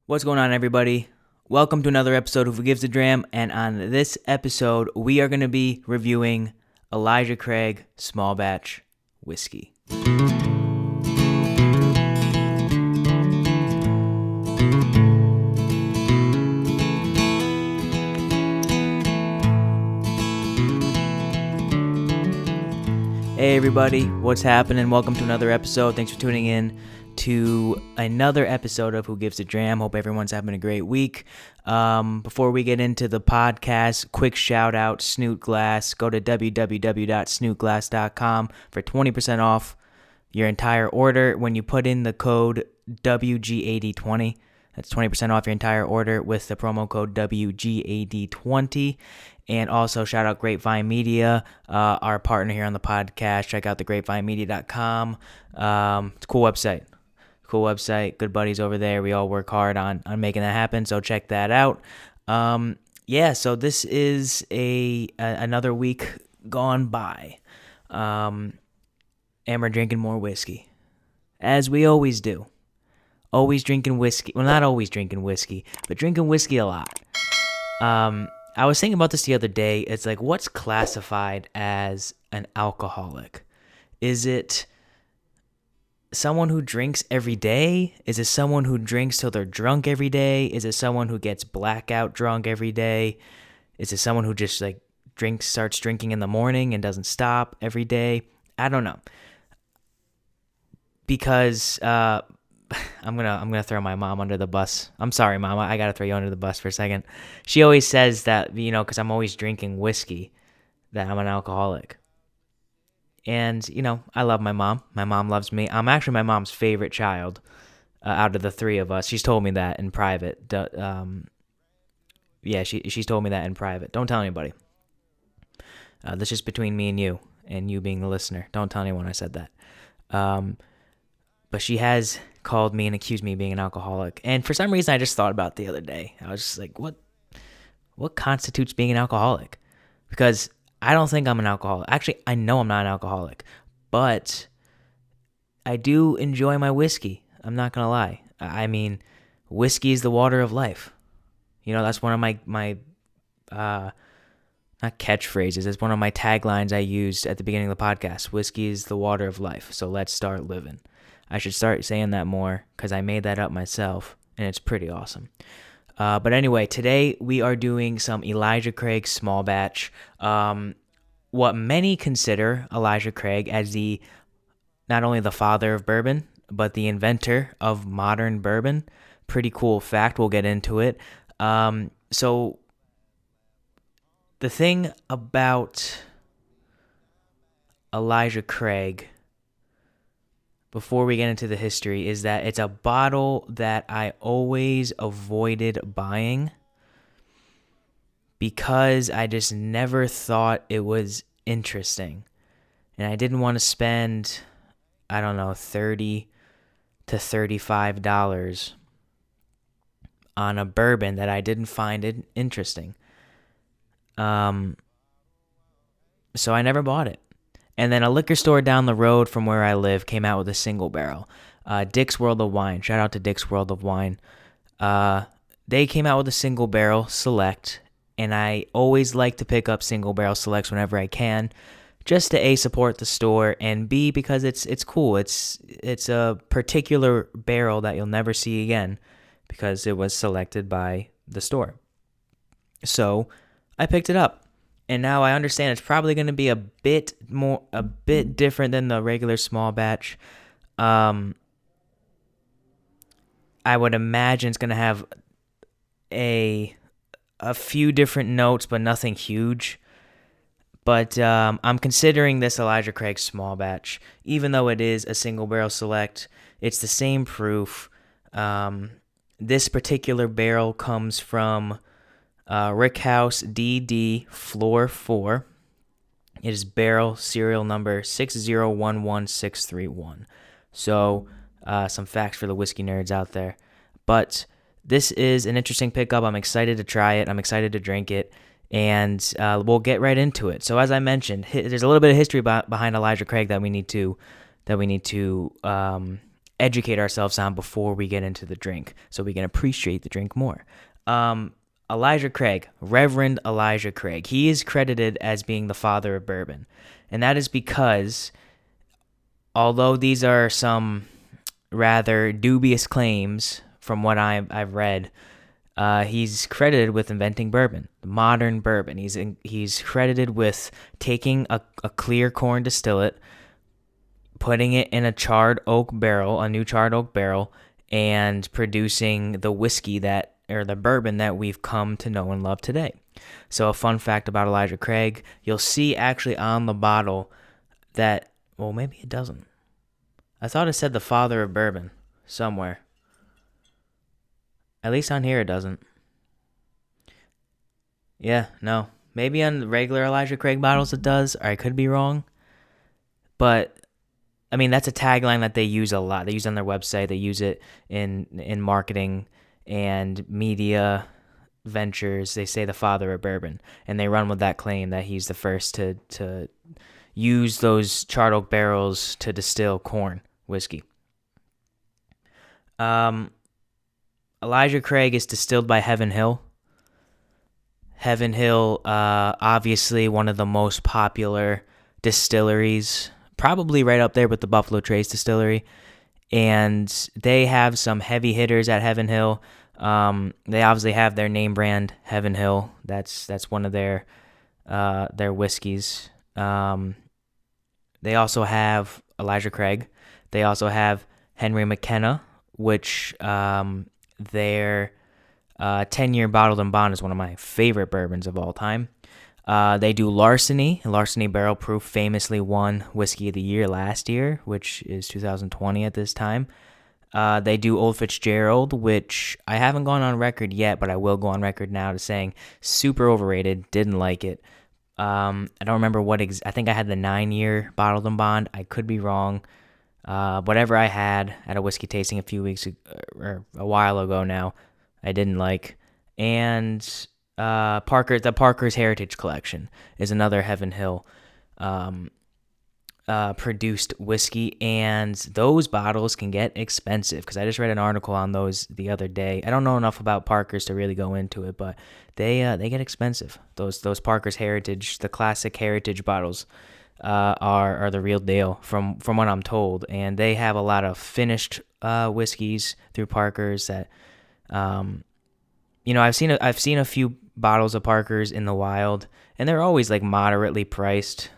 What's going on, everybody? Welcome to another episode of Who Gives a Dram, and on this episode, we are going to be reviewing Elijah Craig Small Batch Whiskey. Hey everybody, what's happening? Welcome to another episode. Thanks for tuning in to another episode of Who Gives a Dram. Hope everyone's having a great week. Before we get into the podcast, quick shout out, Snoot Glass. Go to www.snootglass.com for 20% off your entire order when you put in the code WG8020. That's 20% off your entire order with the promo code WG8020. And also shout out Grapevine Media, our partner here on the podcast. Check out the grapevinemedia.com. It's a cool website. Good buddies over there. We all work hard on making that happen, so check that out. So this is another week gone by. And we're drinking more whiskey, as we always do. Always drinking whiskey. Well, not always drinking whiskey, but drinking whiskey a lot. I was thinking about this the other day. It's like, what's classified as an alcoholic? Is it someone who drinks every day? Is it someone who drinks till they're drunk every day? Is it someone who gets blackout drunk every day? Is it someone who just starts drinking in the morning and doesn't stop every day? I don't know. Because I'm gonna throw my mom under the bus. I'm sorry, Mom. I gotta throw you under the bus for a second. She always says that, because I'm always drinking whiskey, that I'm an alcoholic. And, I love my mom. My mom loves me. I'm actually my mom's favorite child out of the three of us. She's told me that in private. She's told me that in private. Don't tell anybody. That's just between me and you being the listener. Don't tell anyone I said that. But she has called me and accused me of being an alcoholic. And for some reason, I just thought about it the other day. I was just like, what constitutes being an alcoholic? Because I don't think I'm an alcoholic. Actually, I know I'm not an alcoholic. But I do enjoy my whiskey. I'm not going to lie. I mean, whiskey is the water of life. That's one of my not catchphrases. It's one of my taglines I used at the beginning of the podcast. Whiskey is the water of life. So let's start living. I should start saying that more because I made that up myself, and it's pretty awesome. But anyway, today we are doing some Elijah Craig Small Batch. What many consider Elijah Craig as not only the father of bourbon, but the inventor of modern bourbon. Pretty cool fact. We'll get into it. So the thing about Elijah Craig, before we get into the history, is that it's a bottle that I always avoided buying because I just never thought it was interesting. And I didn't want to spend, I don't know, $30 to $35 on a bourbon that I didn't find it interesting. So I never bought it. And then a liquor store down the road from where I live came out with a single barrel. Dick's World of Wine. Shout out to Dick's World of Wine. They came out with a single barrel select, and I always like to pick up single barrel selects whenever I can, just to A, support the store, and B, because it's cool. It's a particular barrel that you'll never see again because it was selected by the store. So I picked it up. And now I understand it's probably going to be a bit different than the regular small batch. I would imagine it's going to have a few different notes, but nothing huge. But I'm considering this Elijah Craig small batch, even though it is a single barrel select. It's the same proof. This particular barrel comes from Rickhouse DD Floor 4. It is barrel serial number 6011631. So, some facts for the whiskey nerds out there. But this is an interesting pickup. I'm excited to try it. I'm excited to drink it. And we'll get right into it. So, as I mentioned, there's a little bit of history behind Elijah Craig that we need to educate ourselves on before we get into the drink so we can appreciate the drink more. Elijah Craig, Reverend Elijah Craig, he is credited as being the father of bourbon. And that is because, although these are some rather dubious claims from what I've read, he's credited with inventing bourbon, modern bourbon. He's credited with taking a clear corn distillate, putting it in a new charred oak barrel, and producing the whiskey the bourbon that we've come to know and love today. So a fun fact about Elijah Craig, you'll see actually on the bottle that, well, maybe it doesn't. I thought it said the father of bourbon somewhere. At least on here it doesn't. Yeah, no. Maybe on the regular Elijah Craig bottles it does, or I could be wrong. But, I mean, that's a tagline that they use a lot. They use it on their website. They use it in marketing and media ventures. They say the father of bourbon. And they run with that claim that he's the first to use those charred oak barrels to distill corn whiskey. Elijah Craig is distilled by Heaven Hill. Heaven Hill, obviously one of the most popular distilleries, probably right up there with the Buffalo Trace Distillery. And they have some heavy hitters at Heaven Hill. They obviously have their name brand, Heaven Hill. That's one of their whiskeys. They also have Elijah Craig. They also have Henry McKenna, which their 10-year bottled and bond is one of my favorite bourbons of all time. They do Larceny. Larceny Barrel Proof famously won Whiskey of the Year last year, which is 2020 at this time. They do Old Fitzgerald, which I haven't gone on record yet, but I will go on record now to saying super overrated, didn't like it. I don't remember I think I had the 9-year bottled and bond. I could be wrong. Whatever I had at a whiskey tasting a few weeks or a while ago now, I didn't like. And the Parker's Heritage Collection is another Heaven Hill produced whiskey, and those bottles can get expensive because I just read an article on those the other day. I don't know enough about Parker's to really go into it, but they get expensive. Those Parker's Heritage, the classic Heritage bottles, are the real deal from what I'm told, and they have a lot of finished whiskeys through Parker's that I've seen a few bottles of Parker's in the wild, and they're always like moderately priced.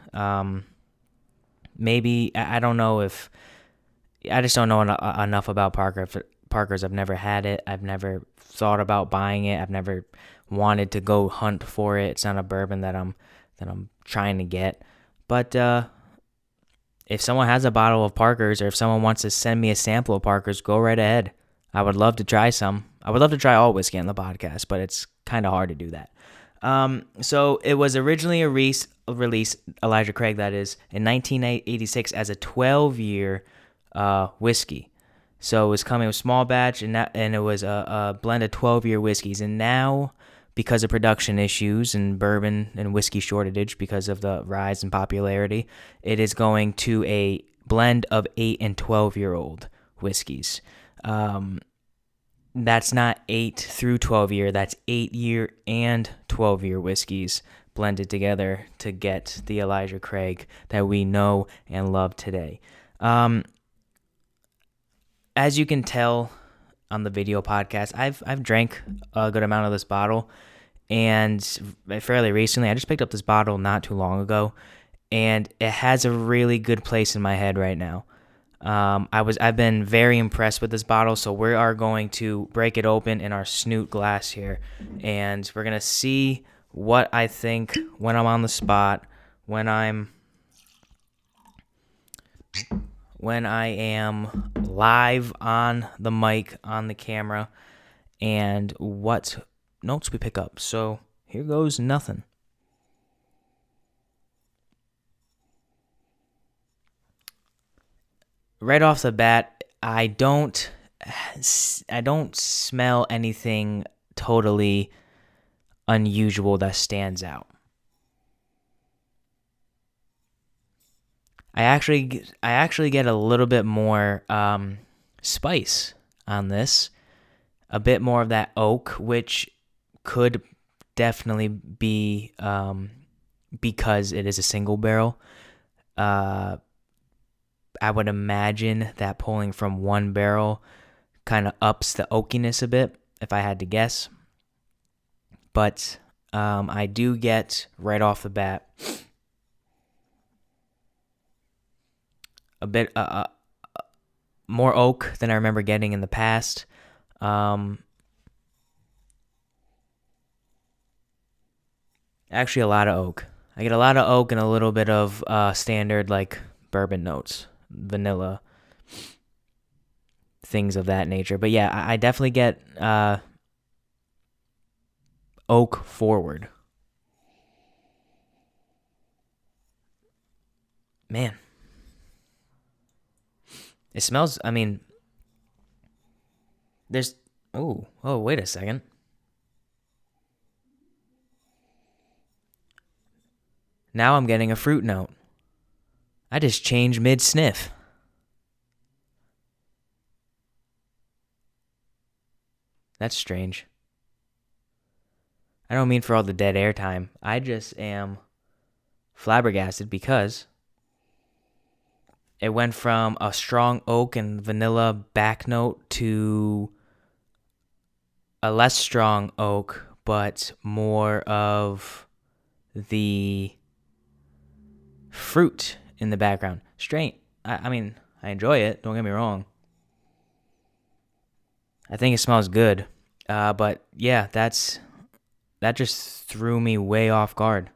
Maybe I don't know if I just don't know enough about Parker's. I've never had it. I've never thought about buying it. I've never wanted to go hunt for it. It's not a bourbon that I'm trying to get. But if someone has a bottle of Parker's, or if someone wants to send me a sample of Parker's, go right ahead. I would love to try some. I would love to try all whiskey on the podcast, but it's kind of hard to do that. So it was originally a release, Elijah Craig, that is, in 1986 as a 12-year whiskey. So it was coming with small batch, and it was a blend of 12-year whiskeys. And now, because of production issues and bourbon and whiskey shortage because of the rise in popularity, it is going to a blend of 8 and 12-year-old whiskeys. That's not 8 through 12 year, that's 8-year and 12-year whiskeys blended together to get the Elijah Craig that we know and love today. As you can tell on the video podcast, I've drank a good amount of this bottle, and fairly recently, I just picked up this bottle not too long ago, and it has a really good place in my head right now. I've been very impressed with this bottle, so we are going to break it open in our snoot glass here, and we're gonna see what I think when I'm on the spot, when I am live on the mic, on the camera, and what notes we pick up. So here goes nothing. Right off the bat, I don't smell anything totally unusual that stands out. I actually get a little bit more spice on this. A bit more of that oak, which could definitely be because it is a single barrel. I would imagine that pulling from one barrel kind of ups the oakiness a bit, if I had to guess. But I do get, right off the bat, a bit more oak than I remember getting in the past. Actually, a lot of oak. I get a lot of oak and a little bit of standard, like, bourbon notes, vanilla, things of that nature. But yeah, I definitely get oak forward. Man. It smells, I mean, there's, wait a second. Now I'm getting a fruit note. I just changed mid-sniff. That's strange. I don't mean for all the dead air time. I just am flabbergasted because it went from a strong oak and vanilla back note to a less strong oak, but more of the fruit in the background. Strange. I mean, I enjoy it. Don't get me wrong. I think it smells good. But yeah, that just threw me way off guard.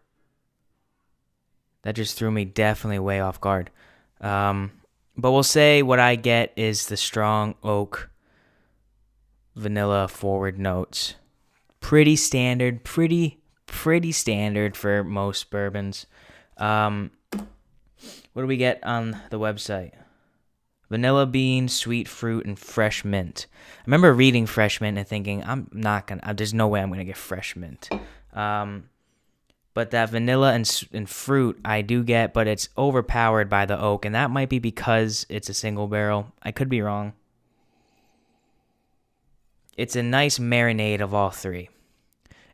That just threw me definitely way off guard. But we'll say what I get is the strong oak vanilla forward notes. Pretty standard, pretty standard for most bourbons. What do we get on the website? Vanilla bean, sweet fruit, and fresh mint. I remember reading fresh mint and thinking, there's no way I'm gonna get fresh mint. But that vanilla and fruit I do get, but it's overpowered by the oak, and that might be because it's a single barrel. I could be wrong. It's a nice marinade of all three.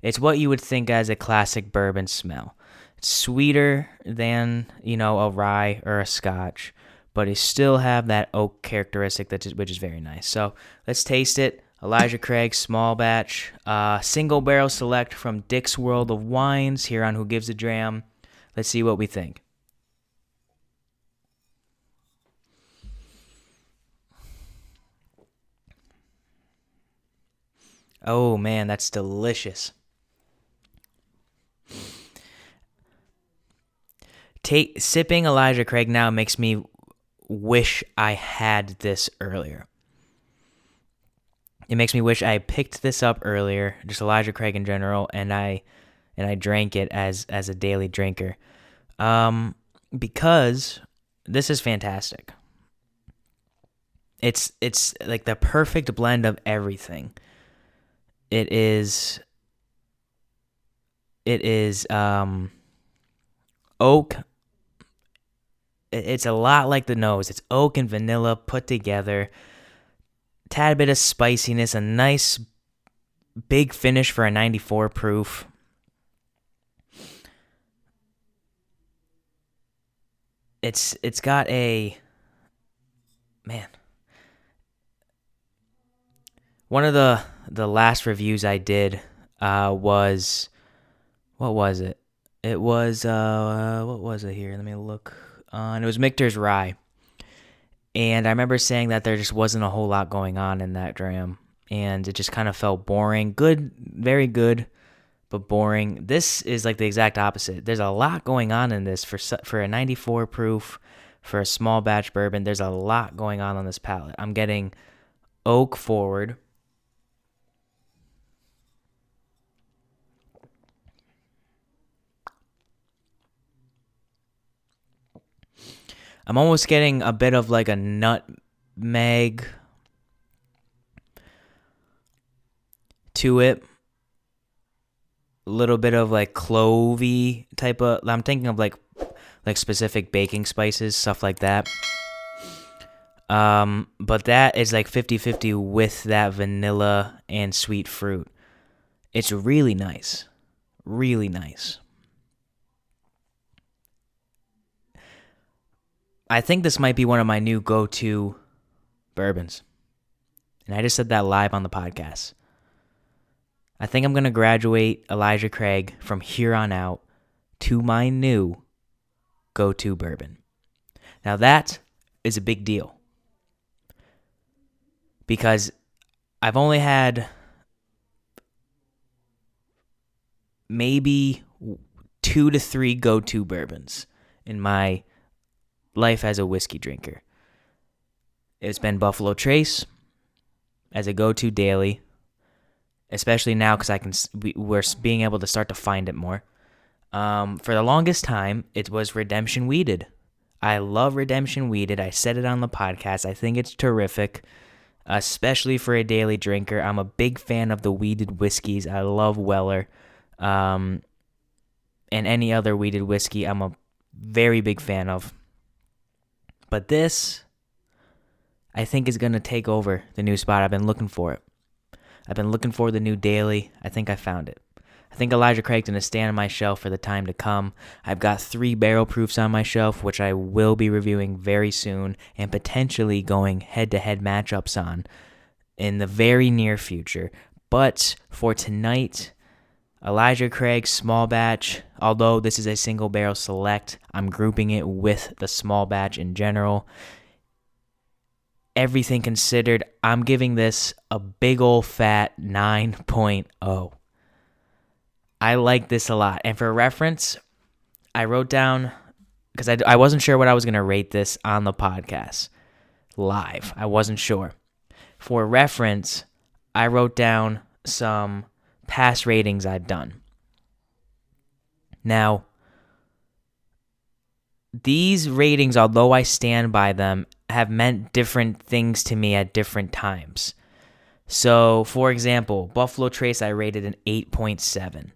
It's what you would think as a classic bourbon smell. It's sweeter than, a rye or a scotch, but it still have that oak characteristic which is very nice. So let's taste it. Elijah Craig small batch, single barrel select from Dick's World of Wines here on Who Gives a Dram. Let's see what we think. Oh man, that's delicious. Sipping Elijah Craig now makes me wish I had this earlier. It makes me wish I picked this up earlier, just Elijah Craig in general, and I drank it as a daily drinker. Because this is fantastic. It's like the perfect blend of everything. It is oak. It's a lot like the nose. It's oak and vanilla put together. Tad bit of spiciness, a nice big finish for a 94 proof. It's got a, man. One of the last reviews I did was, what was it? It was what was it here? Let me look. And it was Michter's Rye. And I remember saying that there just wasn't a whole lot going on in that dram. And it just kind of felt boring. Good, very good, but boring. This is like the exact opposite. There's a lot going on in this for a 94 proof, for a small batch bourbon. There's a lot going on this palate. I'm getting oak forward. I'm almost getting a bit of like a nutmeg to it. A little bit of like clovey type of, I'm thinking of like specific baking spices, stuff like that. But that is like 50-50 with that vanilla and sweet fruit. It's really nice. Really nice. I think this might be one of my new go-to bourbons. And I just said that live on the podcast. I think I'm going to graduate Elijah Craig from here on out to my new go-to bourbon. Now that is a big deal because I've only had maybe 2 to 3 go-to bourbons in my life as a whiskey drinker. It's been Buffalo Trace as a go-to daily, especially now because we're being able to start to find it more. For the longest time, it was Redemption Weeded. I love Redemption Weeded. I said it on the podcast. I think it's terrific, especially for a daily drinker. I'm a big fan of the weeded whiskeys. I love Weller. And any other weeded whiskey, I'm a very big fan of. But this, I think, is going to take over the new spot. I've been looking for it. I've been looking for the new daily. I think I found it. I think Elijah Craig's going to stand on my shelf for the time to come. I've got 3 barrel proofs on my shelf, which I will be reviewing very soon and potentially going head-to-head matchups on in the very near future. But for tonight, Elijah Craig small batch, although this is a single barrel select, I'm grouping it with the small batch in general. Everything considered, I'm giving this a big old fat 9.0. I like this a lot. And for reference, I wrote down, because I wasn't sure what I was going to rate this on the podcast live. I wasn't sure. For reference, I wrote down some past ratings I've done. Now, these ratings, although I stand by them, have meant different things to me at different times. So, for example, Buffalo Trace, I rated an 8.7.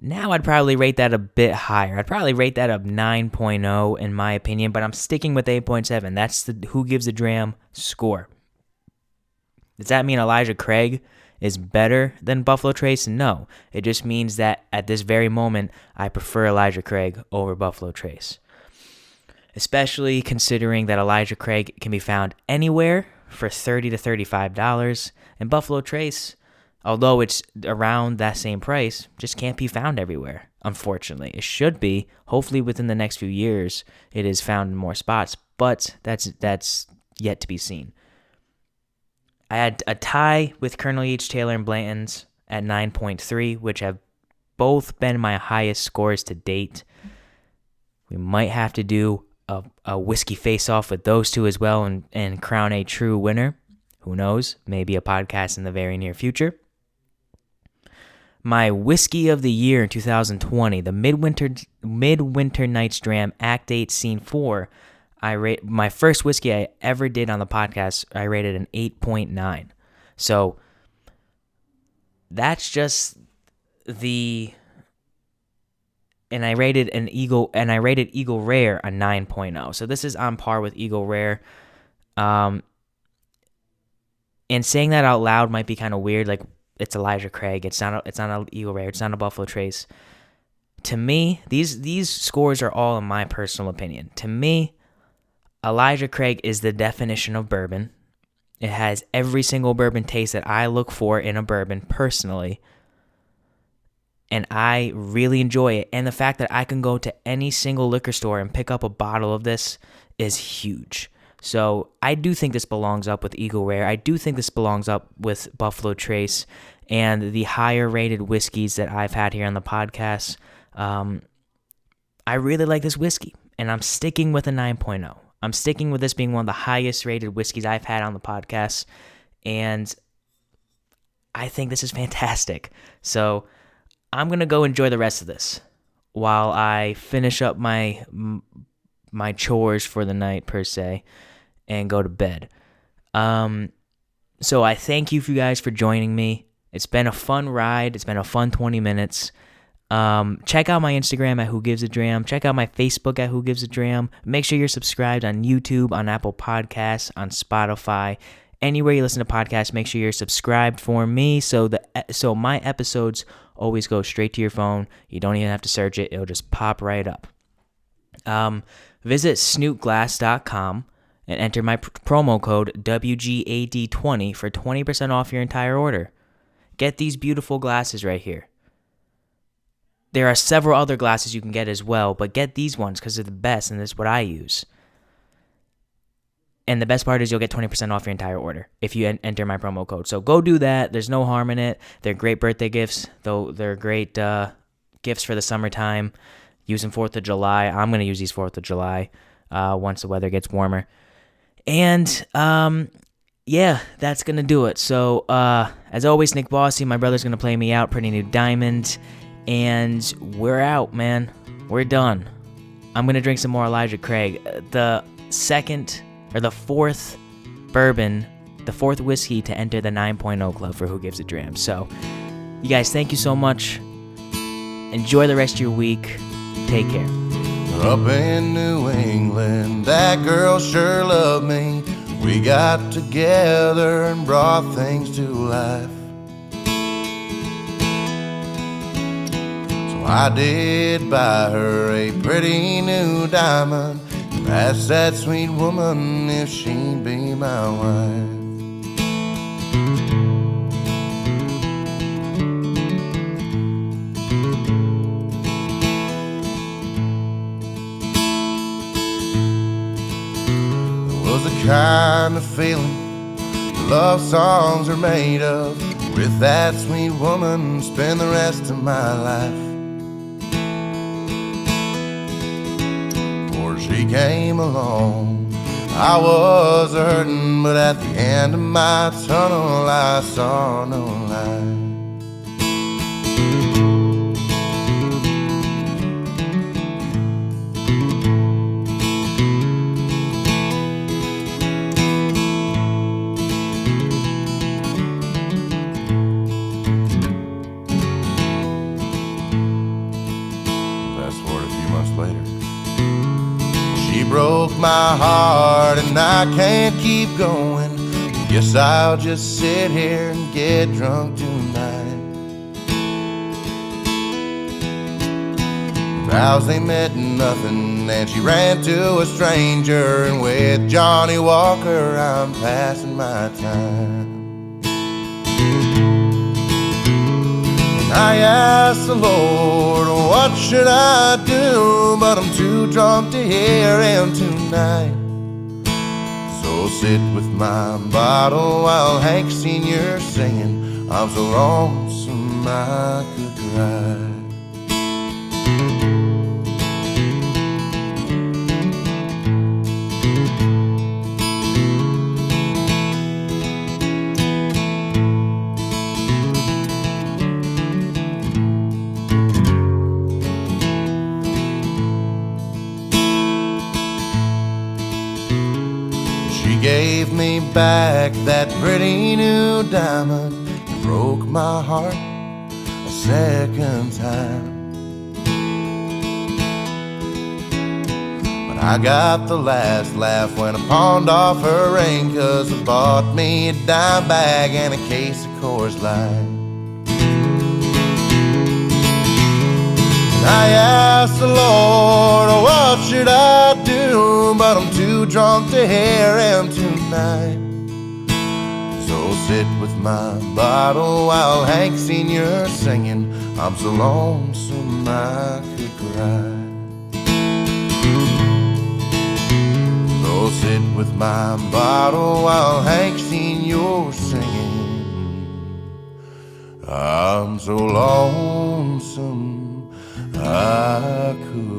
Now I'd probably rate that a bit higher. I'd probably rate that a 9.0 in my opinion, but I'm sticking with 8.7. That's the Who Gives a Dram score. Does that mean Elijah Craig is better than Buffalo Trace? No. It just means that at this very moment, I prefer Elijah Craig over Buffalo Trace. Especially considering that Elijah Craig can be found anywhere for $30 to $35, and Buffalo Trace, although it's around that same price, just can't be found everywhere, unfortunately. It should be. Hopefully within the next few years, it is found in more spots, but that's yet to be seen. I had a tie with Colonel H. Taylor and Blanton's at 9.3, which have both been my highest scores to date. We might have to do a whiskey face-off with those two as well and crown a true winner. Who knows? Maybe a podcast in the very near future. My whiskey of the year in 2020, the Midwinter Nights Dram Act 8 Scene 4, my first whiskey I ever did on the podcast, I rated an 8.9. So that's just and I rated Eagle Rare a 9.0. So this is on par with Eagle Rare. And saying that out loud might be kind of weird, like it's Elijah Craig, it's not a Eagle Rare, it's not a Buffalo Trace. To me, these scores are all in my personal opinion. To me, Elijah Craig is the definition of bourbon. It has every single bourbon taste that I look for in a bourbon personally. And I really enjoy it. And the fact that I can go to any single liquor store and pick up a bottle of this is huge. So I do think this belongs up with Eagle Rare. I do think this belongs up with Buffalo Trace and the higher rated whiskeys that I've had here on the podcast. I really like this whiskey, and I'm sticking with a 9.0. I'm sticking with this being one of the highest rated whiskeys I've had on the podcast, and I think this is fantastic. So I'm going to go enjoy the rest of this while I finish up my chores for the night, per se, and go to bed. So I thank you guys for joining me. It's been a fun ride. It's been a fun 20 minutes. Check out my Instagram at Who Gives a Dram. Check out my Facebook at Who Gives a Dram. Make sure you're subscribed on YouTube, on Apple Podcasts, on Spotify. Anywhere you listen to podcasts, make sure you're subscribed for me so my episodes always go straight to your phone. You don't even have to search it. It'll just pop right up. Visit snootglass.com and enter my promo code WGAD20 for 20% off your entire order. Get these beautiful glasses right here. There are several other glasses you can get as well, but get these ones because they're the best, and that's what I use. And the best part is you'll get 20% off your entire order if you enter my promo code. So go do that. There's no harm in it. They're great birthday gifts, though they're great gifts for the summertime. Use them 4th of July. I'm going to use these 4th of July once the weather gets warmer. And, yeah, that's going to do it. So, as always, Nick Bossy, my brother's going to play me out, Pretty New Diamond. And we're out, man. We're done. I'm going to drink some more Elijah Craig. The fourth bourbon, the fourth whiskey to enter the 9.0 club for Who Gives a Dram. So, you guys, thank you so much. Enjoy the rest of your week. Take care. Up in New England, that girl sure loved me. We got together and brought things to life. I did buy her a pretty new diamond. Ask that sweet woman if she'd be my wife. There was a kind of feeling love songs are made of. With that sweet woman, spend the rest of my life. She came along, I was hurting, but at the end of my tunnel I saw no light. Fast forward a few months later, she broke my heart and I can't keep going. Guess I'll just sit here and get drunk tonight. Vows they meant nothing and she ran to a stranger. And with Johnny Walker I'm passing my time. I asked the Lord, what should I do? But I'm too drunk to hear him tonight. So sit with my bottle while Hank Sr. singing. I'm so lonesome I could cry. Gave me back that pretty new diamond and broke my heart a second time. But I got the last laugh when I pawned off her ring, 'cause I bought me a dime bag and a case of Coors Light. I asked the Lord, what should I do? But I'm too drunk to hear him tonight. So sit with my bottle while Hank Sr. singing. I'm so lonesome I could cry. So sit with my bottle while Hank Sr. singing. I'm so lonesome I could